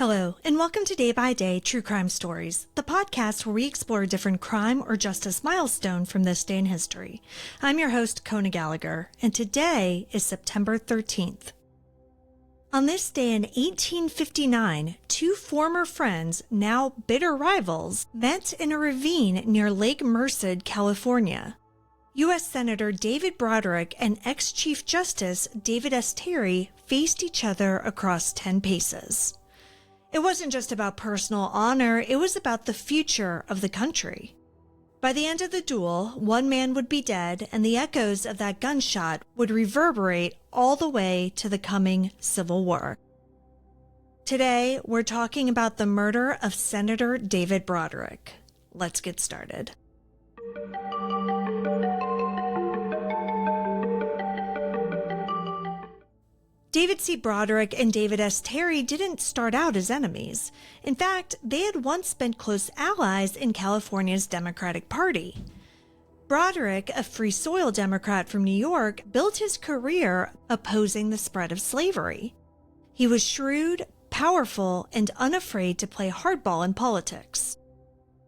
Hello, and welcome to Day by Day True Crime Stories, the podcast where we explore a different crime or justice milestone from this day in history. I'm your host, Kona Gallagher, and today is September 13th. On this day in 1859, two former friends, now bitter rivals, met in a ravine near Lake Merced, California. U.S. Senator David Broderick and ex-Chief Justice David S. Terry faced each other across 10 paces. It wasn't just about personal honor, it was about the future of the country. By the end of the duel, one man would be dead, and the echoes of that gunshot would reverberate all the way to the coming Civil War. Today, we're talking about the murder of Senator David Broderick. Let's get started. David C. Broderick and David S. Terry didn't start out as enemies. In fact, they had once been close allies in California's Democratic Party. Broderick, a Free Soil Democrat from New York, built his career opposing the spread of slavery. He was shrewd, powerful, and unafraid to play hardball in politics.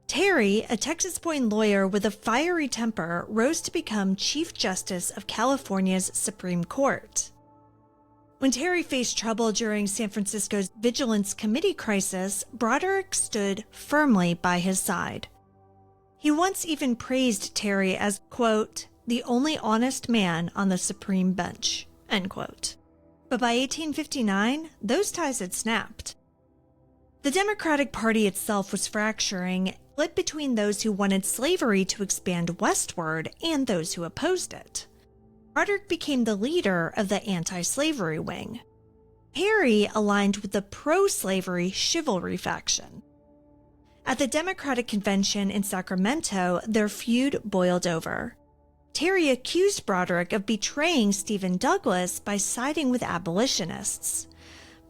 Terry, a Texas-born lawyer with a fiery temper, rose to become Chief Justice of California's Supreme Court. When Terry faced trouble during San Francisco's Vigilance Committee crisis, Broderick stood firmly by his side. He once even praised Terry as, quote, the only honest man on the Supreme Bench, end quote. But by 1859, those ties had snapped. The Democratic Party itself was fracturing, split between those who wanted slavery to expand westward and those who opposed it. Broderick became the leader of the anti-slavery wing. Terry aligned with the pro-slavery chivalry faction. At the Democratic Convention in Sacramento, their feud boiled over. Terry accused Broderick of betraying Stephen Douglas by siding with abolitionists.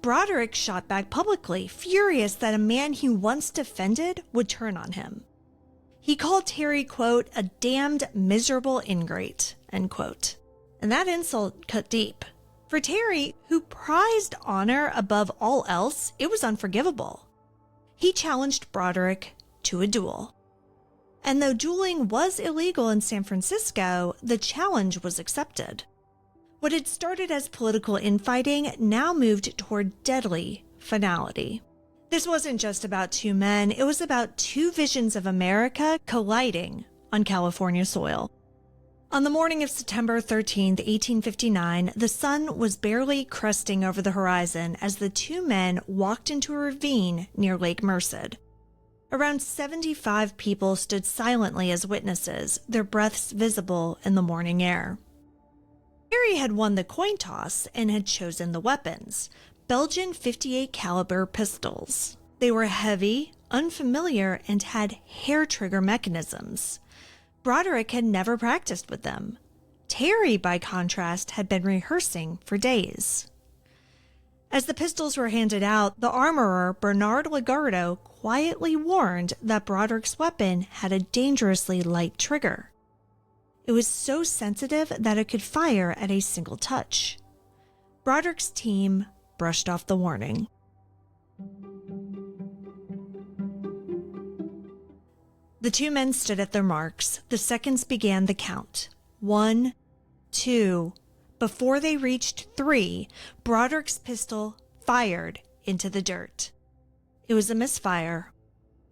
Broderick shot back publicly, furious that a man he once defended would turn on him. He called Terry, quote, a damned miserable ingrate, end quote. And that insult cut deep. For Terry, who prized honor above all else, it was unforgivable. He challenged Broderick to a duel. And though dueling was illegal in San Francisco, the challenge was accepted. What had started as political infighting now moved toward deadly finality. This wasn't just about two men, it was about two visions of America colliding on California soil. On the morning of September 13, 1859, the sun was barely cresting over the horizon as the two men walked into a ravine near Lake Merced. Around 75 people stood silently as witnesses, their breaths visible in the morning air. Terry had won the coin toss and had chosen the weapons, Belgian .58 caliber pistols. They were heavy, unfamiliar, and had hair trigger mechanisms. Broderick had never practiced with them. Terry, by contrast, had been rehearsing for days. As the pistols were handed out, the armorer, Bernard Legardo, quietly warned that Broderick's weapon had a dangerously light trigger. It was so sensitive that it could fire at a single touch. Broderick's team brushed off the warning. The two men stood at their marks. The seconds began the count. 1, 2. Before they reached 3, Broderick's pistol fired into the dirt. It was a misfire.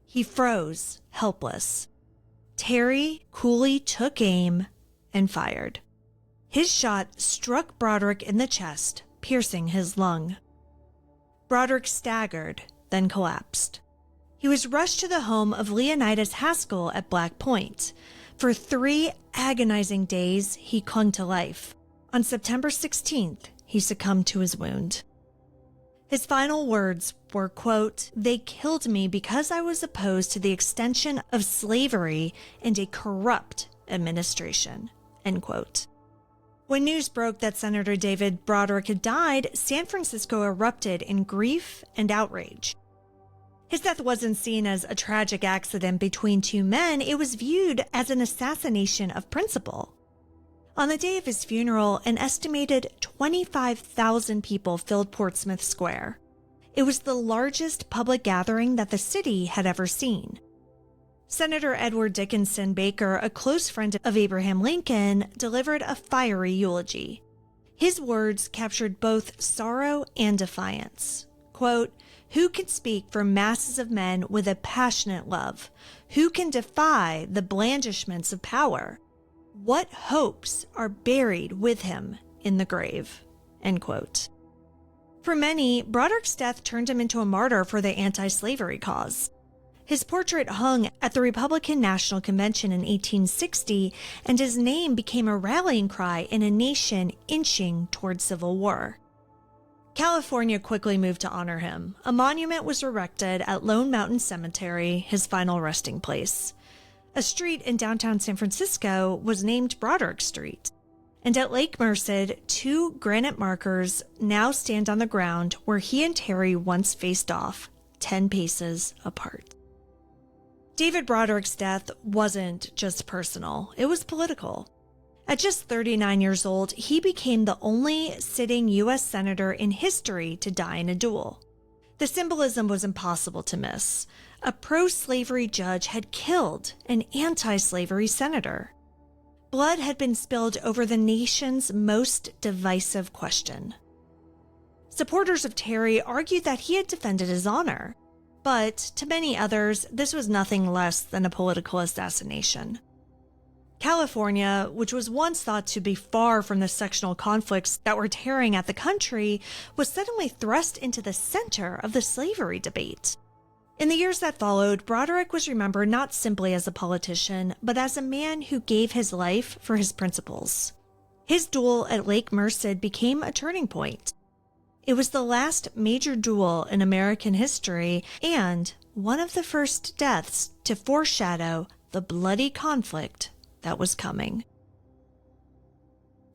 He froze, helpless. Terry coolly took aim and fired. His shot struck Broderick in the chest, piercing his lung. Broderick staggered, then collapsed. He was rushed to the home of Leonidas Haskell at Black Point. For 3 agonizing days, he clung to life. On September 16th, he succumbed to his wound. His final words were, quote, they killed me because I was opposed to the extension of slavery and a corrupt administration, end quote. When news broke that Senator David Broderick had died, San Francisco erupted in grief and outrage. His death wasn't seen as a tragic accident between two men, it was viewed as an assassination of principle. On the day of his funeral, an estimated 25,000 people filled Portsmouth Square. It was the largest public gathering that the city had ever seen. Senator Edward Dickinson Baker, a close friend of Abraham Lincoln, delivered a fiery eulogy. His words captured both sorrow and defiance. Quote, "Who can speak for masses of men with a passionate love? Who can defy the blandishments of power? What hopes are buried with him in the grave?" End quote. For many, Broderick's death turned him into a martyr for the anti-slavery cause. His portrait hung at the Republican National Convention in 1860, and his name became a rallying cry in a nation inching toward civil war. California quickly moved to honor him. A monument was erected at Lone Mountain Cemetery, his final resting place. A street in downtown San Francisco was named Broderick Street. And at Lake Merced, 2 granite markers now stand on the ground where he and Terry once faced off, 10 paces apart. David Broderick's death wasn't just personal, it was political. At just 39 years old, he became the only sitting U.S. senator in history to die in a duel. The symbolism was impossible to miss. A pro-slavery judge had killed an anti-slavery senator. Blood had been spilled over the nation's most divisive question. Supporters of Terry argued that he had defended his honor, but to many others, this was nothing less than a political assassination. California, which was once thought to be far from the sectional conflicts that were tearing at the country, was suddenly thrust into the center of the slavery debate. In the years that followed, Broderick was remembered not simply as a politician, but as a man who gave his life for his principles. His duel at Lake Merced became a turning point. It was the last major duel in American history and one of the first deaths to foreshadow the bloody conflict that was coming.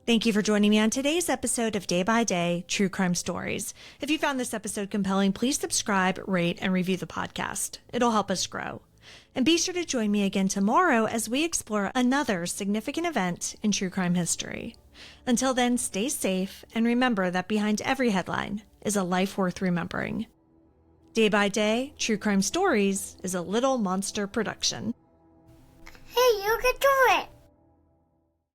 Thank you for joining me on today's episode of Day by Day True Crime Stories. If you found this episode compelling, please subscribe, rate, and review the podcast. It'll help us grow. And be sure to join me again tomorrow as we explore another significant event in true crime history. Until then, stay safe and remember that behind every headline is a life worth remembering. Day by Day True Crime Stories is a Little Monster production. Hey, you can do it!